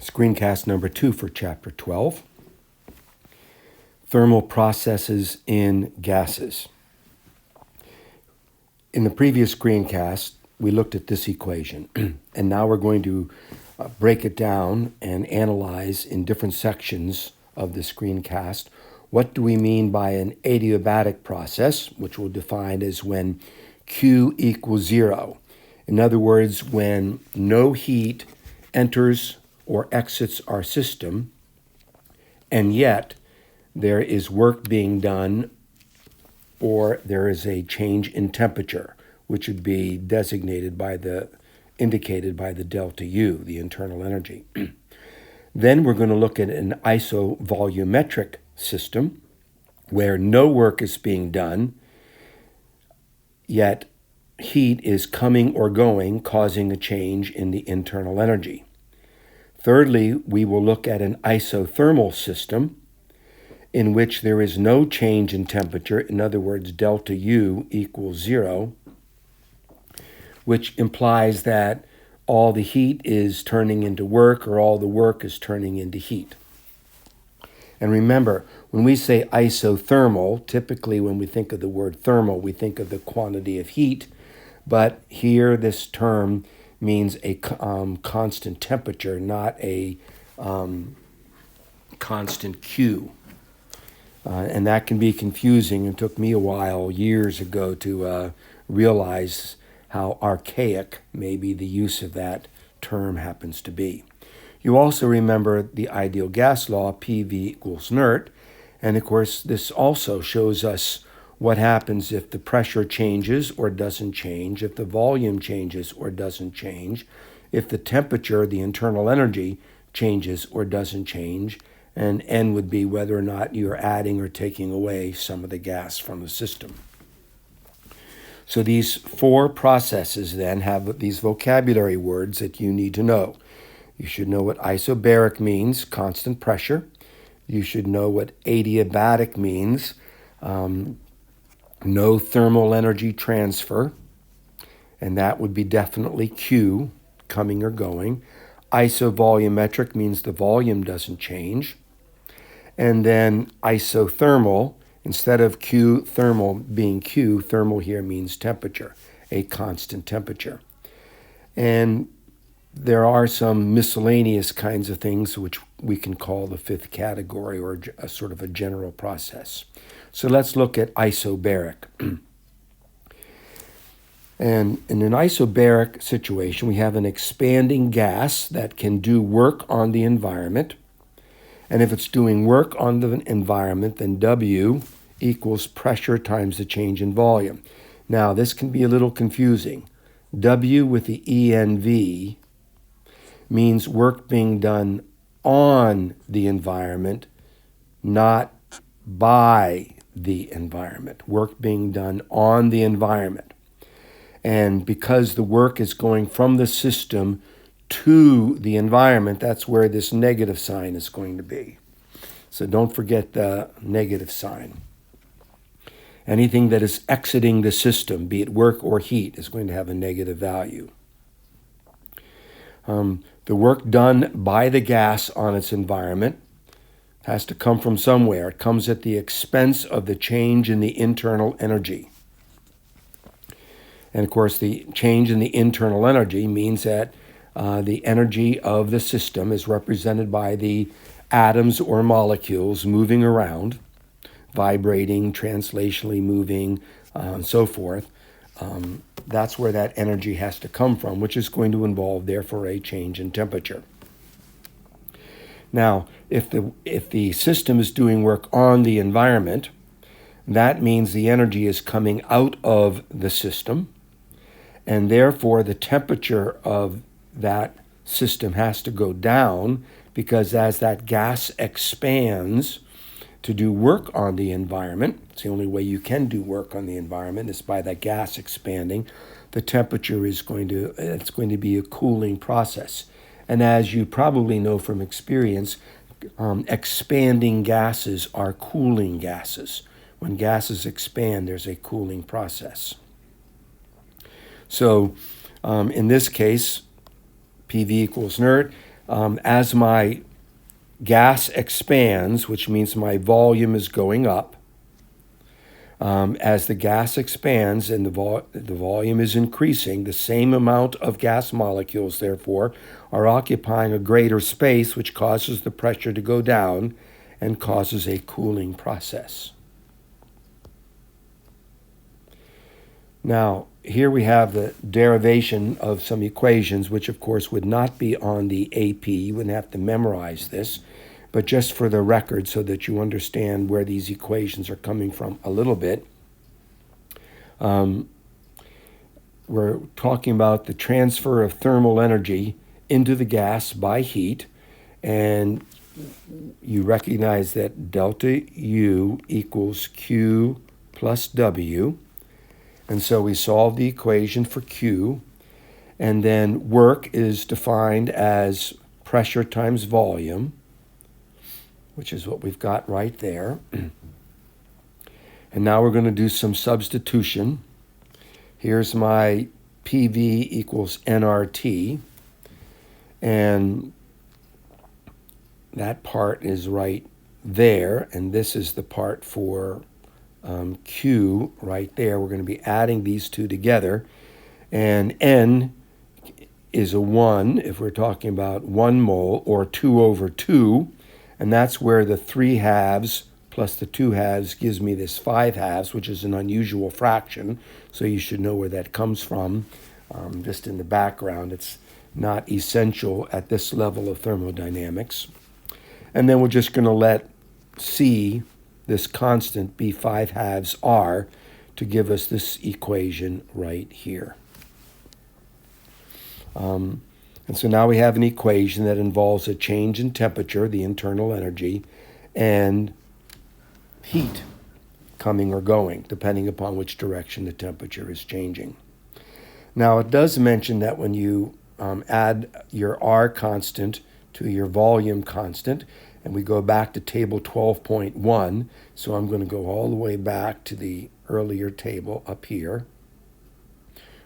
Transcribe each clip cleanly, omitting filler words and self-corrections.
Screencast number 2 for chapter 12, thermal processes in gases. In the previous screencast, we looked at this equation, and now we're going to break it down and analyze in different sections of the screencast. What do we mean by an adiabatic process, which we'll define as when Q equals 0. In other words, when no heat enters or exits our system, and yet there is work being done or there is a change in temperature, which would be indicated by the delta U, the internal energy. Then we're going to look at an isovolumetric system where no work is being done, yet heat is coming or going, causing a change in the internal energy. Thirdly, we will look at an isothermal system in which there is no change in temperature, in other words, delta U equals 0, which implies that all the heat is turning into work or all the work is turning into heat. And remember, when we say isothermal, typically when we think of the word thermal, we think of the quantity of heat, but here this term means a constant temperature, not a constant Q. And that can be confusing. It took me a while, years ago, to realize how archaic maybe the use of that term happens to be. You also remember the ideal gas law, PV equals NERT, and of course this also shows us what happens if the pressure changes or doesn't change, if the volume changes or doesn't change, if the temperature, the internal energy, changes or doesn't change, and N would be whether or not you're adding or taking away some of the gas from the system. So these four processes then have these vocabulary words that you need to know. You should know what isobaric means, constant pressure. You should know what adiabatic means, no thermal energy transfer, and that would be definitely Q, coming or going. Isovolumetric means the volume doesn't change. And then isothermal, instead of Q thermal being Q, thermal here means temperature, a constant temperature. And there are some miscellaneous kinds of things which we can call the fifth category, or a sort of a general process. So let's look at isobaric. And in an isobaric situation, we have an expanding gas that can do work on the environment. And if it's doing work on the environment, then W equals pressure times the change in volume. Now, this can be a little confusing. W with the ENV means work being done on the environment, not by the environment. Work being done on the environment. And because the work is going from the system to the environment, that's where this negative sign is going to be. So don't forget the negative sign. Anything that is exiting the system, be it work or heat, is going to have a negative value. The work done by the gas on its environment has to come from somewhere. It comes at the expense of the change in the internal energy. And of course, the change in the internal energy means that the energy of the system is represented by the atoms or molecules moving around, vibrating, translationally moving, and so forth. That's where that energy has to come from, which is going to involve, therefore, a change in temperature. Now, if the system is doing work on the environment, that means the energy is coming out of the system, and therefore the temperature of that system has to go down, because as that gas expands to do work on the environment, it's the only way you can do work on the environment is by that gas expanding, the temperature is going to be a cooling process. And as you probably know from experience, expanding gases are cooling gases. When gases expand, there's a cooling process. So in this case, PV equals NERT. As my gas expands, which means my volume is going up, as the gas expands and the volume is increasing, the same amount of gas molecules, therefore, are occupying a greater space, which causes the pressure to go down and causes a cooling process. Now, here we have the derivation of some equations, which of course would not be on the AP. You wouldn't have to memorize this, but just for the record so that you understand where these equations are coming from a little bit. We're talking about the transfer of thermal energy into the gas by heat, and you recognize that delta U equals Q plus W. And so we solve the equation for Q, and then work is defined as pressure times volume, which is what we've got right there. And now we're going to do some substitution. Here's my PV equals nRT, and that part is right there, and this is the part for Q right there. We're going to be adding these two together, and N is a 1 if we're talking about 1 mole, or 2 over 2, and that's where the 3 halves plus the 2 halves gives me this 5 halves, which is an unusual fraction, so you should know where that comes from. Just in the background, it's not essential at this level of thermodynamics. And then we're just going to let C, this constant, be 5 halves R to give us this equation right here. And so now we have an equation that involves a change in temperature, the internal energy, and heat coming or going, depending upon which direction the temperature is changing. Now, it does mention that when you add your R constant to your volume constant, and we go back to table 12.1, so I'm going to go all the way back to the earlier table up here.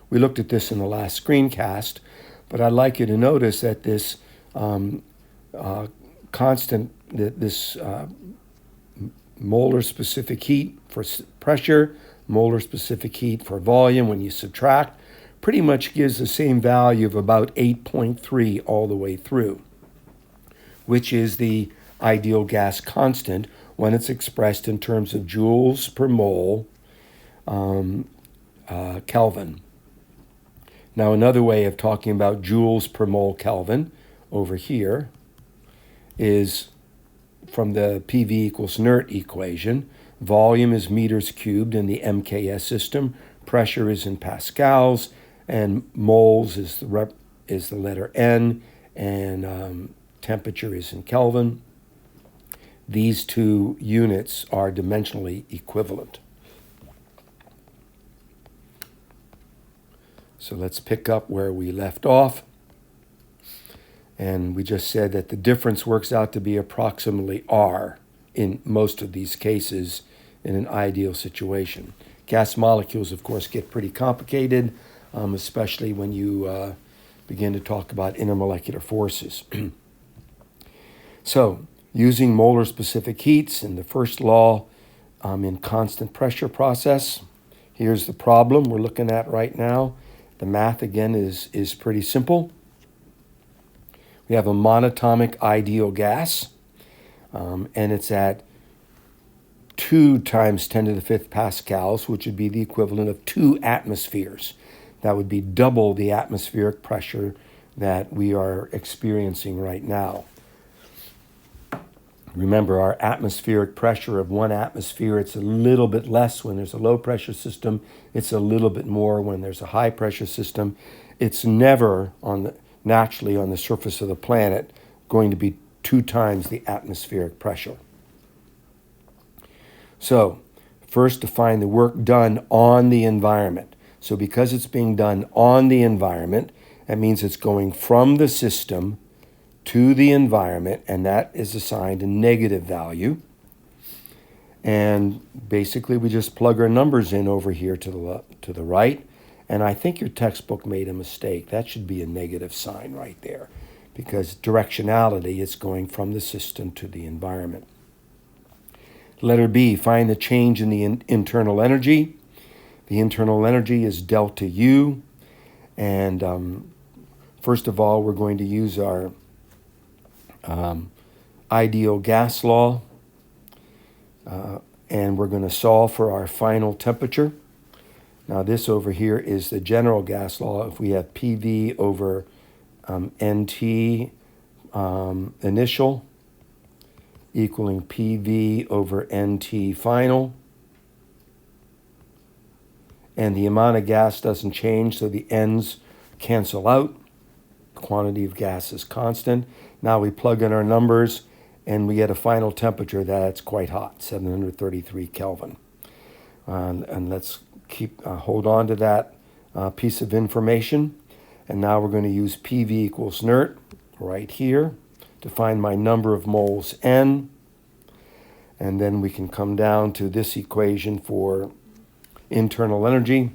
We looked at this in the last screencast, but I'd like you to notice that this constant, this molar specific heat for pressure, molar specific heat for volume, when you subtract, pretty much gives the same value of about 8.3 all the way through, which is the ideal gas constant when it's expressed in terms of joules per mole Kelvin. Now, another way of talking about joules per mole Kelvin over here is from the PV equals nert equation. Volume is meters cubed in the MKS system. Pressure is in pascals, and moles is the letter N, and temperature is in Kelvin. These two units are dimensionally equivalent. So let's pick up where we left off. And we just said that the difference works out to be approximately R in most of these cases in an ideal situation. Gas molecules, of course, get pretty complicated, especially when you begin to talk about intermolecular forces. So, using molar specific heats in the first law in constant pressure process, here's the problem we're looking at right now. The math, again, is pretty simple. We have a monatomic ideal gas, and it's at 2 times 10 to the 5th pascals, which would be the equivalent of 2 atmospheres. That would be double the atmospheric pressure that we are experiencing right now. Remember, our atmospheric pressure of 1 atmosphere, it's a little bit less when there's a low pressure system. It's a little bit more when there's a high pressure system. It's never naturally on the surface of the planet going to be 2 times the atmospheric pressure. So, first define the work done on the environment. So because it's being done on the environment, that means it's going from the system to the environment, and that is assigned a negative value. And basically we just plug our numbers in over here to the right, and I think your textbook made a mistake. That should be a negative sign right there, because directionality is going from the system to the environment. Letter B, find the change in the internal energy. The internal energy is delta U. And first of all, we're going to use our ideal gas law. And we're going to solve for our final temperature. Now this over here is the general gas law. If we have PV over NT initial equaling PV over NT final. And the amount of gas doesn't change, so the N's cancel out. Quantity of gas is constant. Now we plug in our numbers, and we get a final temperature that's quite hot, 733 Kelvin. And let's hold on to that piece of information. And now we're going to use PV equals nert right here to find my number of moles N. And then we can come down to this equation for internal energy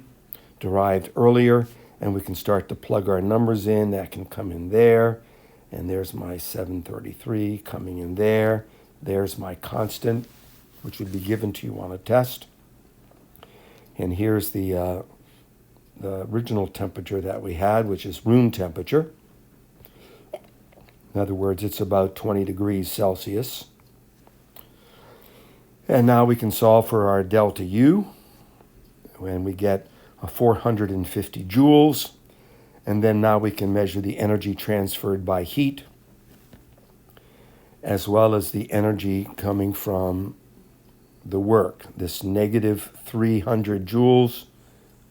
derived earlier, and we can start to plug our numbers in. That can come in there, and there's my 733 coming in there. There's my constant, which would be given to you on a test. And here's the original temperature that we had, which is room temperature. In other words, it's about 20 degrees Celsius. And now we can solve for our delta U, and we get 450 joules. And then now we can measure the energy transferred by heat, as well as the energy coming from the work. This negative 300 joules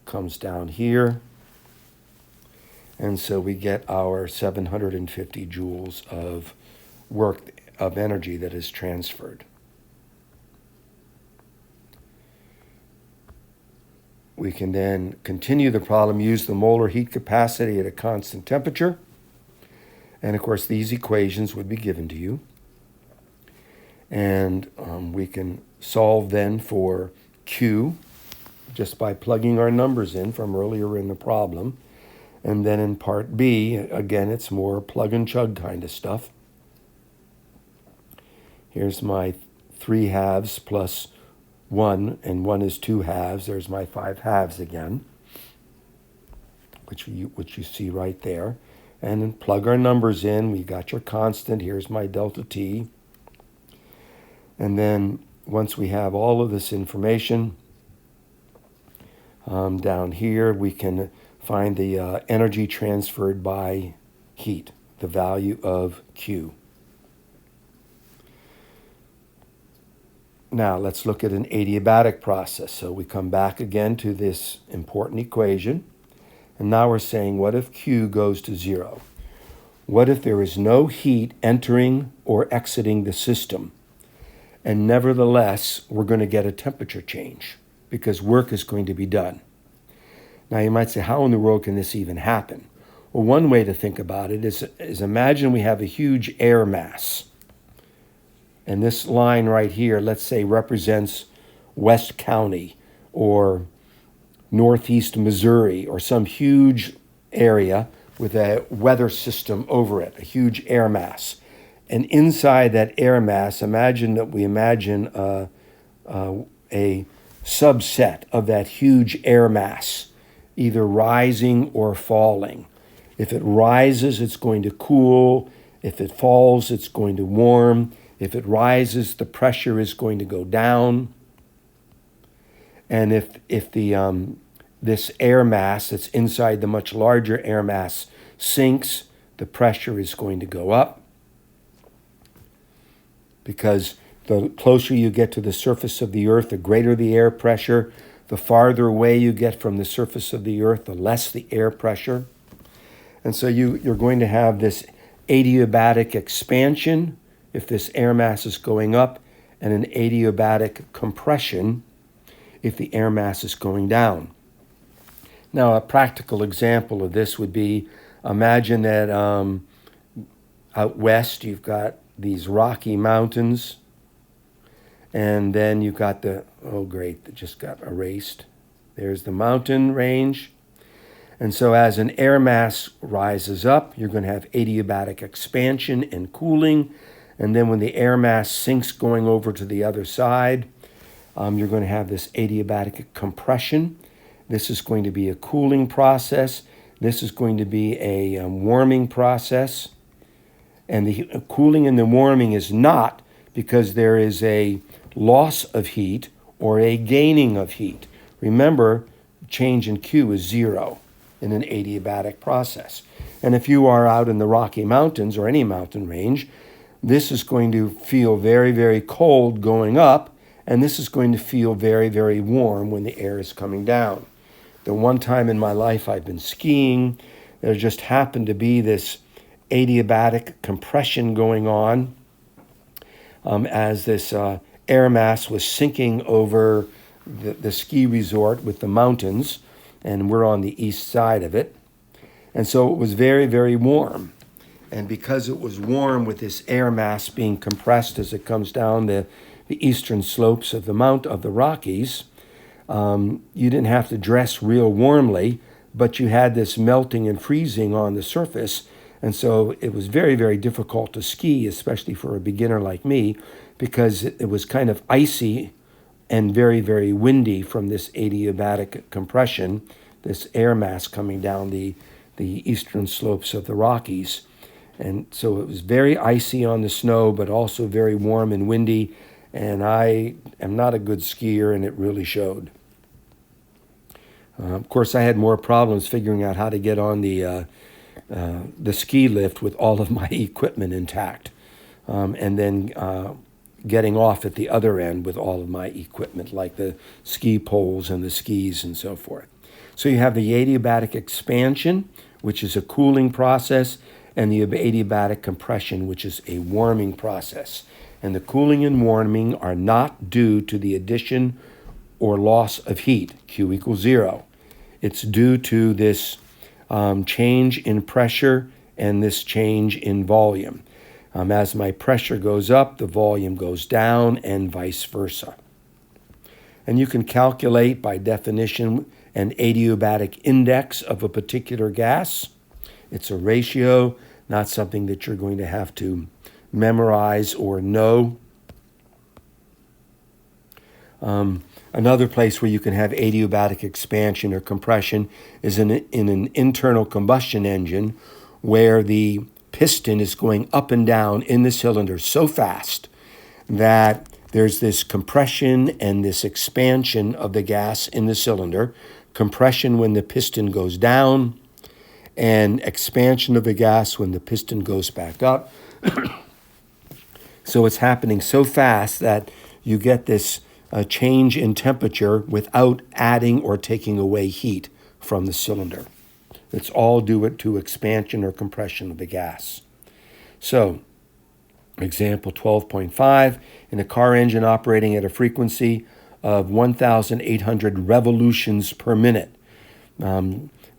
comes down here. And so we get our 750 joules of work, of energy that is transferred. We can then continue the problem, use the molar heat capacity at a constant temperature. And of course, these equations would be given to you. And we can solve then for Q just by plugging our numbers in from earlier in the problem. And then in part B, again, it's more plug and chug kind of stuff. Here's my 3/2 plus 1, and 1 is 2/2. There's my 5/2 again, which you see right there. And then plug our numbers in. We got your constant. Here's my delta T. And then once we have all of this information, down here we can find the energy transferred by heat, the value of Q. Now let's look at an adiabatic process. So we come back again to this important equation. And now we're saying, what if Q goes to 0? What if there is no heat entering or exiting the system? And nevertheless, we're going to get a temperature change because work is going to be done. Now you might say, how in the world can this even happen? Well, one way to think about it is imagine we have a huge air mass. And this line right here, let's say, represents West County or Northeast Missouri or some huge area with a weather system over it, a huge air mass. And inside that air mass, imagine a subset of that huge air mass, either rising or falling. If it rises, it's going to cool. If it falls, it's going to warm. If it rises, the pressure is going to go down. And if this air mass that's inside the much larger air mass sinks, the pressure is going to go up. Because the closer you get to the surface of the earth, the greater the air pressure. The farther away you get from the surface of the earth, the less the air pressure. And so you're going to have this adiabatic expansion if this air mass is going up, and an adiabatic compression if the air mass is going down. Now, a practical example of this would be, imagine that out west you've got these Rocky Mountains, and then you've got that just got erased. There's the mountain range. And so as an air mass rises up, you're going to have adiabatic expansion and cooling. And then when the air mass sinks going over to the other side, you're going to have this adiabatic compression. This is going to be a cooling process. This is going to be a warming process. And the cooling and the warming is not because there is a loss of heat or a gaining of heat. Remember, change in Q is 0 in an adiabatic process. And if you are out in the Rocky Mountains or any mountain range, this is going to feel very, very cold going up, and this is going to feel very, very warm when the air is coming down. The one time in my life I've been skiing, there just happened to be this adiabatic compression going on as this air mass was sinking over the ski resort with the mountains, and we're on the east side of it. And so it was very, very warm. And because it was warm with this air mass being compressed as it comes down the eastern slopes of the Rockies, you didn't have to dress real warmly, but you had this melting and freezing on the surface. And so it was very, very difficult to ski, especially for a beginner like me, because it was kind of icy and very, very windy from this adiabatic compression, this air mass coming down the eastern slopes of the Rockies. And so it was very icy on the snow, but also very warm and windy. And I am not a good skier, and it really showed. Of course, I had more problems figuring out how to get on the ski lift with all of my equipment intact, and then getting off at the other end with all of my equipment, like the ski poles and the skis and so forth. So you have the adiabatic expansion, which is a cooling process, and the adiabatic compression, which is a warming process. And the cooling and warming are not due to the addition or loss of heat, Q equals 0. It's due to this change in pressure and this change in volume. As my pressure goes up, the volume goes down, and vice versa. And you can calculate by definition an adiabatic index of a particular gas. It's a ratio, not something that you're going to have to memorize or know. Another place where you can have adiabatic expansion or compression is in an internal combustion engine, where the piston is going up and down in the cylinder so fast that there's this compression and this expansion of the gas in the cylinder. Compression when the piston goes down, and expansion of the gas when the piston goes back up. So it's happening so fast that you get this change in temperature without adding or taking away heat from the cylinder. It's all due to expansion or compression of the gas. So, example 12.5, in a car engine operating at a frequency of 1,800 revolutions per minute,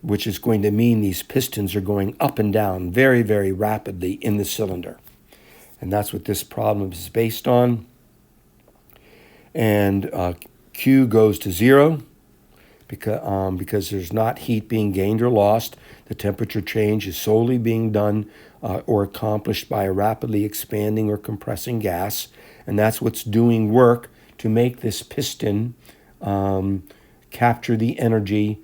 which is going to mean these pistons are going up and down very, very rapidly in the cylinder. And that's what this problem is based on. And Q goes to 0 because there's not heat being gained or lost. The temperature change is solely being done or accomplished by a rapidly expanding or compressing gas. And that's what's doing work to make this piston capture the energy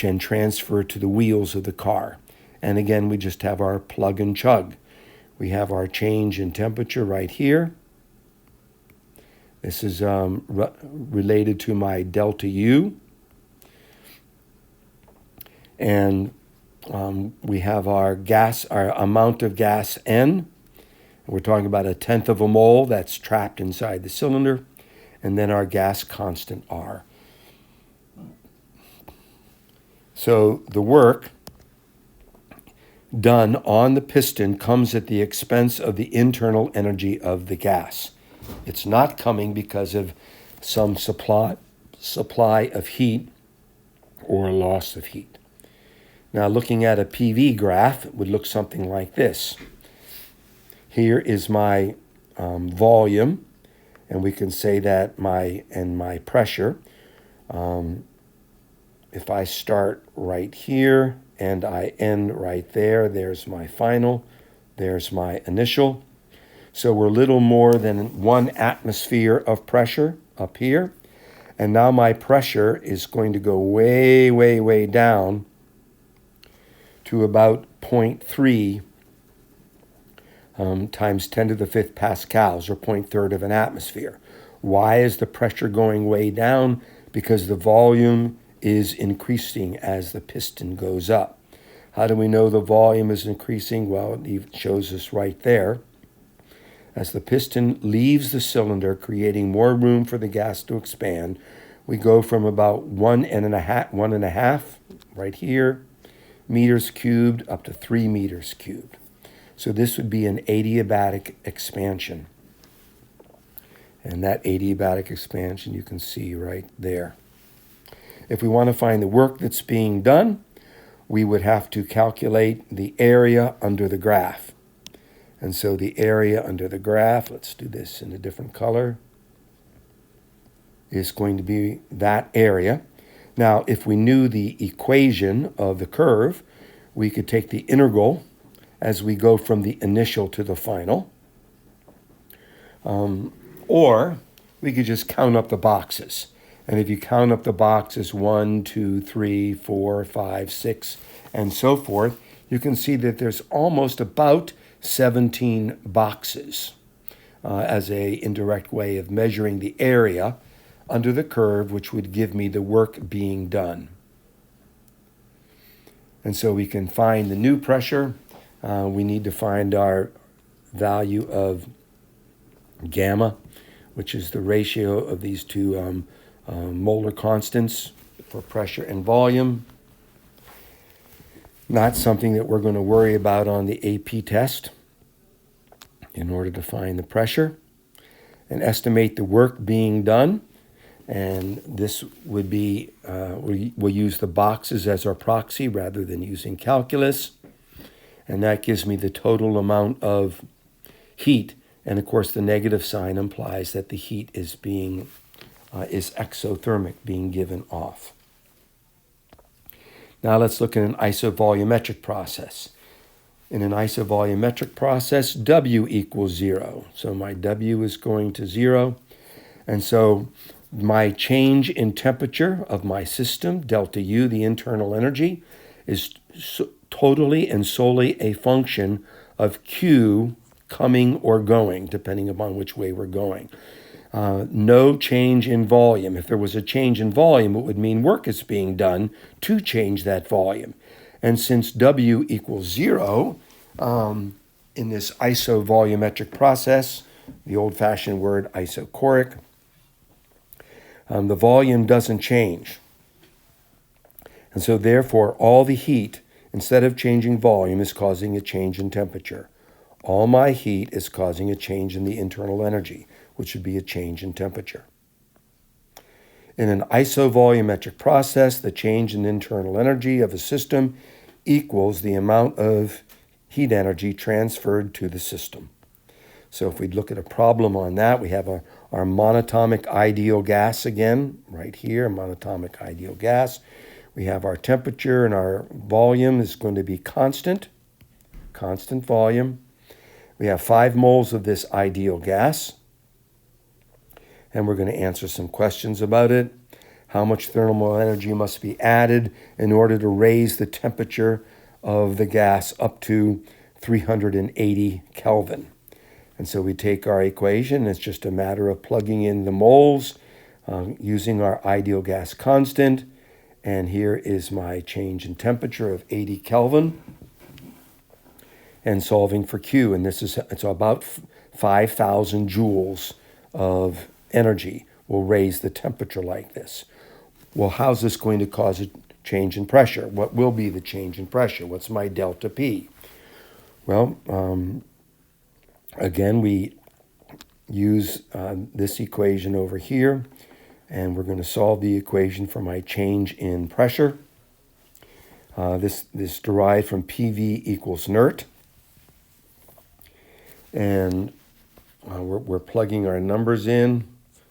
and transfer to the wheels of the car. And again, we just have our plug and chug. We have our change in temperature right here. This is related to my delta U. And we have our gas, our amount of gas N. We're talking about 1/10 of a mole that's trapped inside the cylinder. And then our gas constant R. So the work done on the piston comes at the expense of the internal energy of the gas. It's not coming because of some supply of heat or loss of heat. Now, looking at a PV graph, it would look something like this. Here is my volume, and we can say that my pressure if I start right here and I end right there, there's my final, there's my initial. So we're little more than 1 atmosphere of pressure up here. And now my pressure is going to go way, way, way down to about 0.3 times 10 to the 5th pascals, or 0.3 of an atmosphere. Why is the pressure going way down? Because the volume is increasing as the piston goes up. How do we know the volume is increasing? Well, it shows us right there. As the piston leaves the cylinder, creating more room for the gas to expand, we go from about 1.5 right here, meters cubed, up to 3 meters cubed. So this would be an adiabatic expansion. And that adiabatic expansion you can see right there. If we want to find the work that's being done, we would have to calculate the area under the graph. And so the area under the graph, let's do this in a different color, is going to be that area. Now, if we knew the equation of the curve, we could take the integral as we go from the initial to the final. Or we could just count up the boxes. And if you count up the boxes 1, 2, 3, 4, 5, 6, and so forth, you can see that there's almost about 17 boxes as an indirect way of measuring the area under the curve, which would give me the work being done. And so we can find the new pressure. We need to find our value of gamma, which is the ratio of these two molar constants for pressure and volume. Not something that we're going to worry about on the AP test. In order to find the pressure and estimate the work being done, and this would be, we'll use the boxes as our proxy rather than using calculus, and that gives me the total amount of heat. And of course, the negative sign implies that the heat is exothermic, being given off. Now let's look at an isovolumetric process. In an isovolumetric process, W equals 0. So my W is going to 0. And so my change in temperature of my system, delta U, the internal energy, is totally and solely a function of Q coming or going, depending upon which way we're going. No change in volume. If there was a change in volume, it would mean work is being done to change that volume. And since W equals 0, in this isovolumetric process, the old-fashioned word isochoric, the volume doesn't change. And so therefore, all the heat, instead of changing volume, is causing a change in temperature. All my heat is causing a change in the internal energy, which would be a change in temperature. In an isovolumetric process, the change in internal energy of a system equals the amount of heat energy transferred to the system. So if we look at a problem on that, we have our monatomic ideal gas again, right here, monatomic ideal gas. We have our temperature and our volume is going to be constant volume. We have 5 moles of this ideal gas. And we're going to answer some questions about it. How much thermal energy must be added in order to raise the temperature of the gas up to 380 Kelvin? And so we take our equation. It's just a matter of plugging in the moles using our ideal gas constant. And here is my change in temperature of 80 Kelvin. And solving for Q. And it's about 5,000 joules of energy will raise the temperature like this. Well, how's this going to cause a change in pressure? What will be the change in pressure? What's my delta P? Well, again, we use this equation over here, and we're going to solve the equation for my change in pressure. This derived from PV equals NERT. And we're plugging our numbers in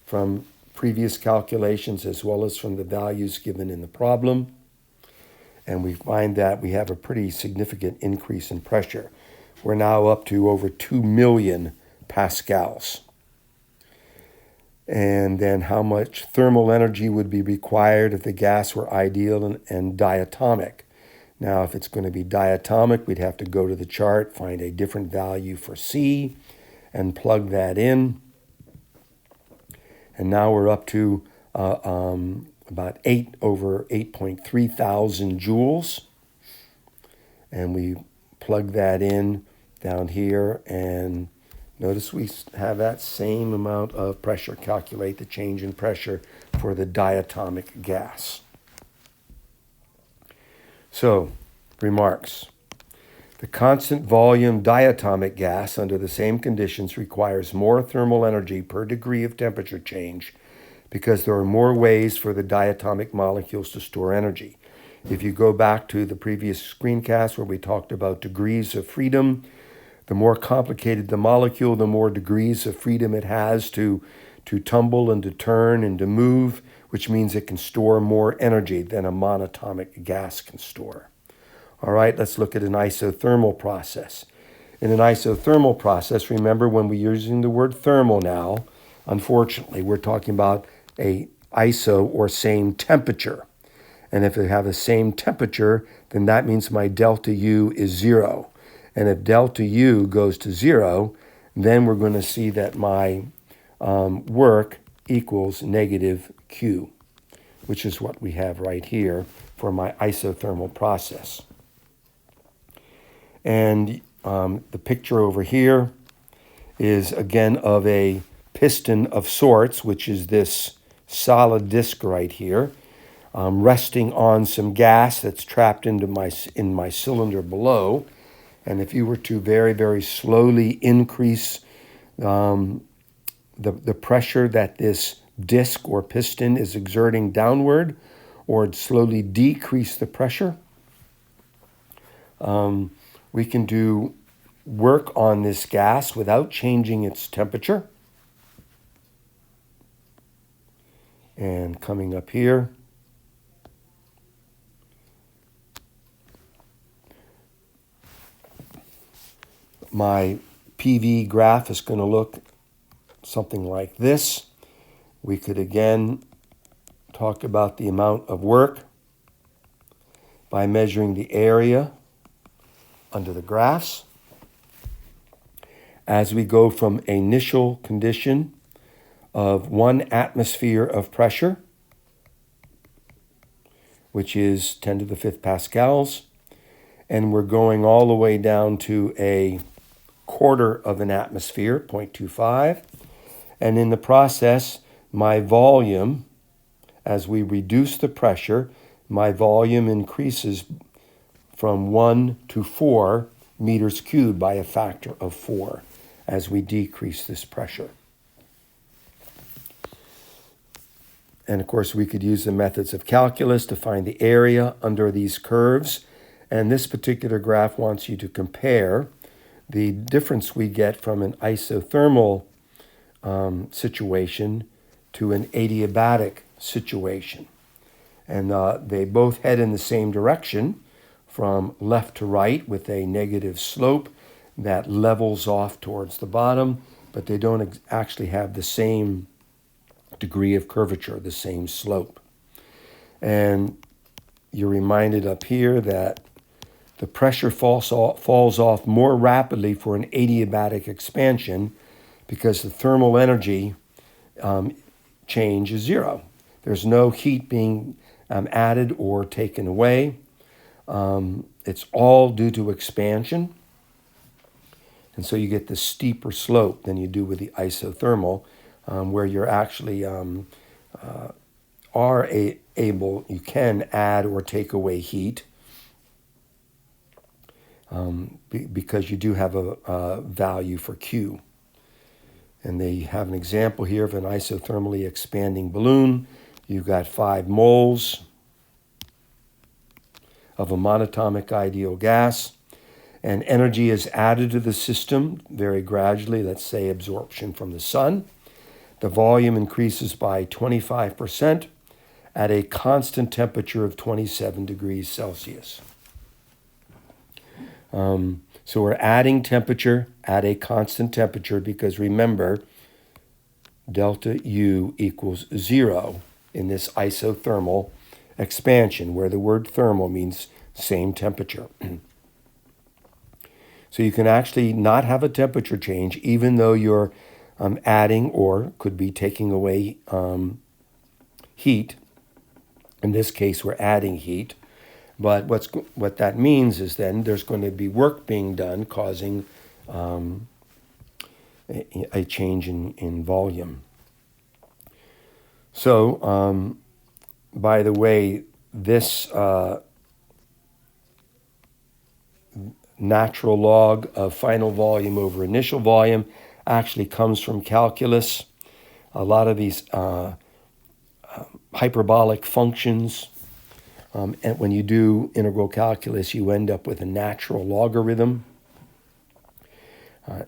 from previous calculations as well as from the values given in the problem. And we find that we have a pretty significant increase in pressure. We're now up to over 2 million pascals. And then how much thermal energy would be required if the gas were ideal and diatomic. Now, if it's going to be diatomic, we'd have to go to the chart, find a different value for C, and plug that in. And now we're up to about 8 over 8.3 thousand joules. And we plug that in down here, and notice we have that same amount of pressure. Calculate the change in pressure for the diatomic gas. So, remarks. The constant volume diatomic gas under the same conditions requires more thermal energy per degree of temperature change because there are more ways for the diatomic molecules to store energy. If you go back to the previous screencast where we talked about degrees of freedom, the more complicated the molecule, the more degrees of freedom it has to tumble and to turn and to move, which means it can store more energy than a monatomic gas can store. All right, let's look at an isothermal process. In an isothermal process, remember when we're using the word thermal now, unfortunately, we're talking about a iso or same temperature. And if they have the same temperature, then that means my delta U is 0. And if delta U goes to 0, then we're going to see that my work equals negative Q, which is what we have right here for my isothermal process. And the picture over here is again of a piston of sorts, which is this solid disc right here, resting on some gas that's trapped in my cylinder below. And if you were to very, very slowly increase the pressure that this disc or piston is exerting downward, or slowly decrease the pressure, we can do work on this gas without changing its temperature. And coming up here, my PV graph is going to look something like this. We could again talk about the amount of work by measuring the area under the graphs. As we go from initial condition of 1 atmosphere of pressure, which is 10 to the 5th pascals, and we're going all the way down to a quarter of an atmosphere, 0.25. And in the process, my volume, as we reduce the pressure, my volume increases from 1 to 4 meters cubed by a factor of 4 as we decrease this pressure. And of course, we could use the methods of calculus to find the area under these curves. And this particular graph wants you to compare the difference we get from an isothermal situation to an adiabatic situation. And they both head in the same direction from left to right with a negative slope that levels off towards the bottom, but they don't actually have the same degree of curvature, the same slope. And you're reminded up here that the pressure falls off more rapidly for an adiabatic expansion because the thermal energy change is 0. There's no heat being added or taken away. It's all due to expansion. And so you get the steeper slope than you do with the isothermal, where you're actually you can add or take away heat because you do have a value for Q. And they have an example here of an isothermally expanding balloon. You've got 5 moles of a monatomic ideal gas, and energy is added to the system very gradually, let's say absorption from the sun. the volume increases by 25% at a constant temperature of 27 degrees Celsius. So we're adding temperature at a constant temperature because remember, delta U equals 0 in this isothermal expansion, where the word thermal means same temperature. So you can actually not have a temperature change even though you're adding or could be taking away heat. In this case, we're adding heat. But what that means is then there's going to be work being done causing a change in volume. So, by the way, this natural log of final volume over initial volume actually comes from calculus. A lot of these hyperbolic functions, and when you do integral calculus, you end up with a natural logarithm.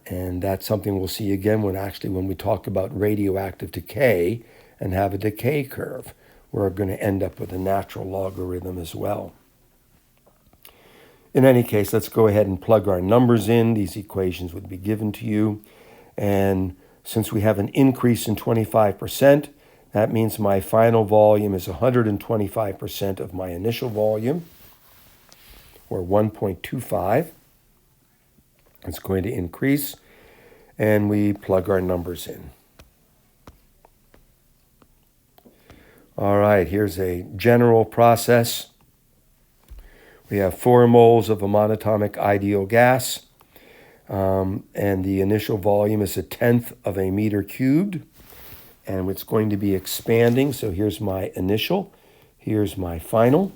And that's something we'll see again when we talk about radioactive decay and have a decay curve. We're going to end up with a natural logarithm as well. In any case, let's go ahead and plug our numbers in. These equations would be given to you. And since we have an increase in 25%, that means my final volume is 125% of my initial volume, or 1.25. It's going to increase, and we plug our numbers in. All right, here's a general process. We have 4 moles of a monatomic ideal gas, and the initial volume is 1/10 of a meter cubed, and it's going to be expanding. So here's my initial, here's my final,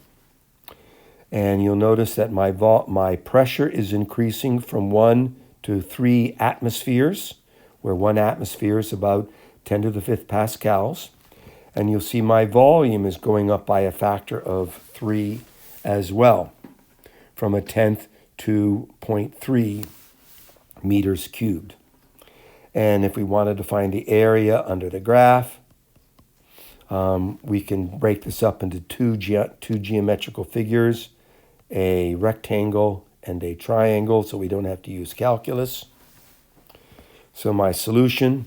and you'll notice that my pressure is increasing from 1 to 3 atmospheres, where 1 atmosphere is about 10 to the 5th pascals, and you'll see my volume is going up by a factor of 3 as well, from 1/10 to 0.3 meters cubed. And if we wanted to find the area under the graph, we can break this up into two geometrical figures, a rectangle and a triangle, so we don't have to use calculus. So my solution,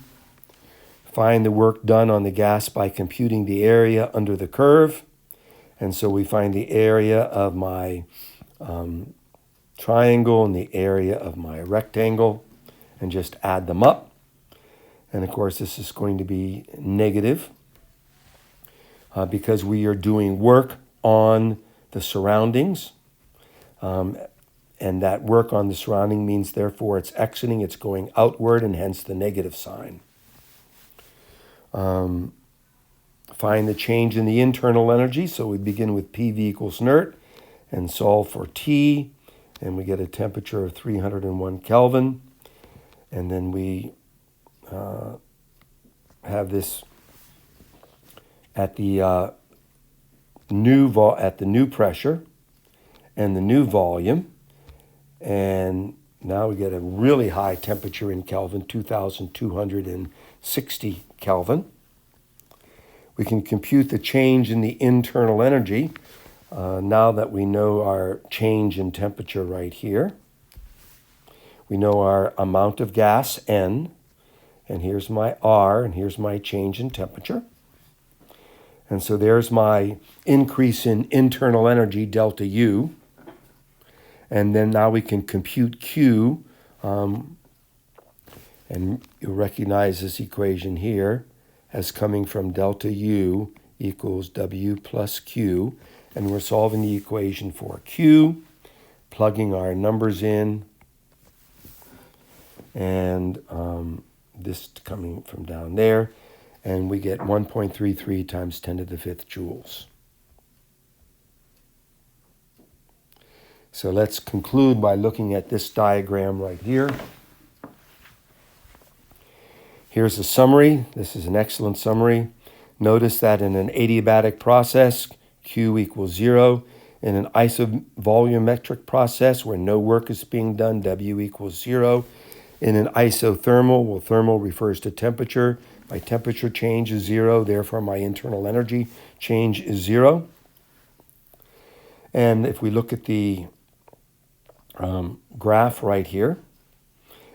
find the work done on the gas by computing the area under the curve. And so we find the area of my triangle and the area of my rectangle and just add them up. And of course, this is going to be negative because we are doing work on the surroundings. And that work on the surrounding means, therefore, it's exiting, it's going outward, and hence the negative sign. Find the change in the internal energy. So we begin with PV equals nert and solve for T, and we get a temperature of 301 Kelvin. And then we have this at the new pressure and the new volume, and now we get a really high temperature in Kelvin, 2,260 Kelvin. We can compute the change in the internal energy now that we know our change in temperature right here. We know our amount of gas, N, and here's my R, and here's my change in temperature. And so there's my increase in internal energy, delta U. And then now we can compute Q, and you'll recognize this equation here as coming from delta U equals W plus Q. And we're solving the equation for Q, plugging our numbers in, and this coming from down there, and we get 1.33 times 10 to the 5th joules. So let's conclude by looking at this diagram right here. Here's a summary. This is an excellent summary. Notice that in an adiabatic process, Q equals 0. In an isovolumetric process where no work is being done, W equals 0. In an isothermal, well, thermal refers to temperature. My temperature change is 0, therefore my internal energy change is 0. And if we look at the graph right here,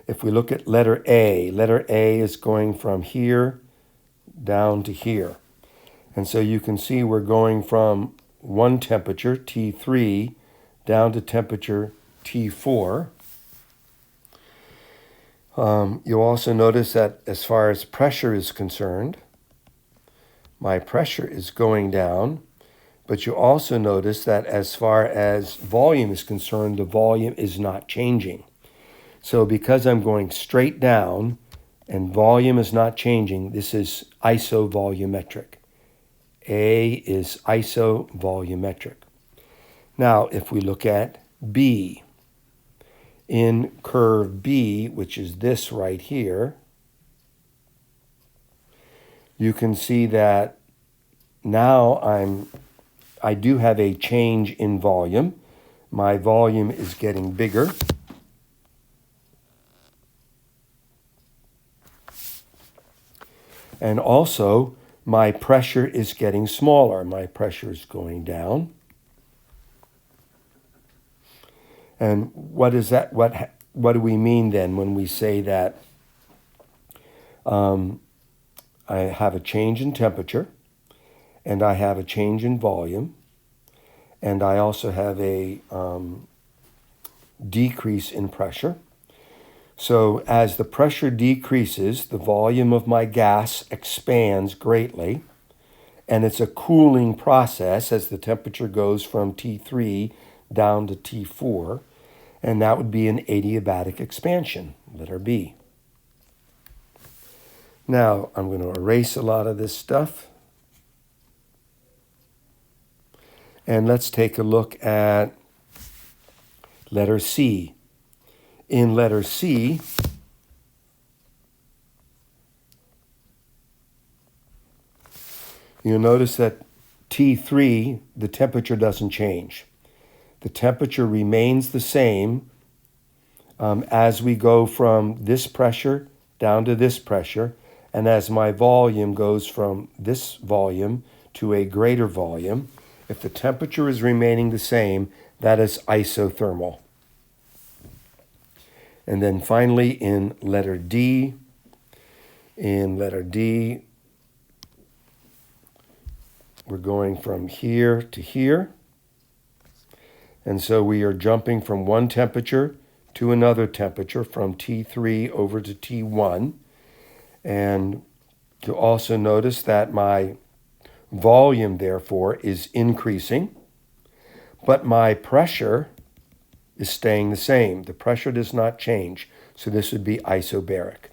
if we look at letter A is going from here down to here. And so you can see we're going from one temperature, T3, down to temperature T4. You'll also notice that as far as pressure is concerned, my pressure is going down, but you also notice that as far as volume is concerned, the volume is not changing. So because I'm going straight down and volume is not changing, this is isovolumetric. A is isovolumetric. Now, if we look at B, in curve B, which is this right here, you can see that now I do have a change in volume. My volume is getting bigger. And also, my pressure is getting smaller. My pressure is going down. And what is that? What do we mean then when we say that I have a change in temperature, and I have a change in volume, and I also have a decrease in pressure? So as the pressure decreases, the volume of my gas expands greatly, and it's a cooling process as the temperature goes from T3 down to T4, and that would be an adiabatic expansion, letter B. Now, I'm going to erase a lot of this stuff. And let's take a look at letter C. In letter C, you'll notice that T3, the temperature doesn't change. The temperature remains the same as we go from this pressure down to this pressure, and as my volume goes from this volume to a greater volume. If the temperature is remaining the same, that is isothermal. And then finally in letter D, we're going from here to here. And so we are jumping from one temperature to another temperature, from T3 over to T1. And you'll also notice that my volume, therefore, is increasing, but my pressure is staying the same. The pressure does not change, so this would be isobaric.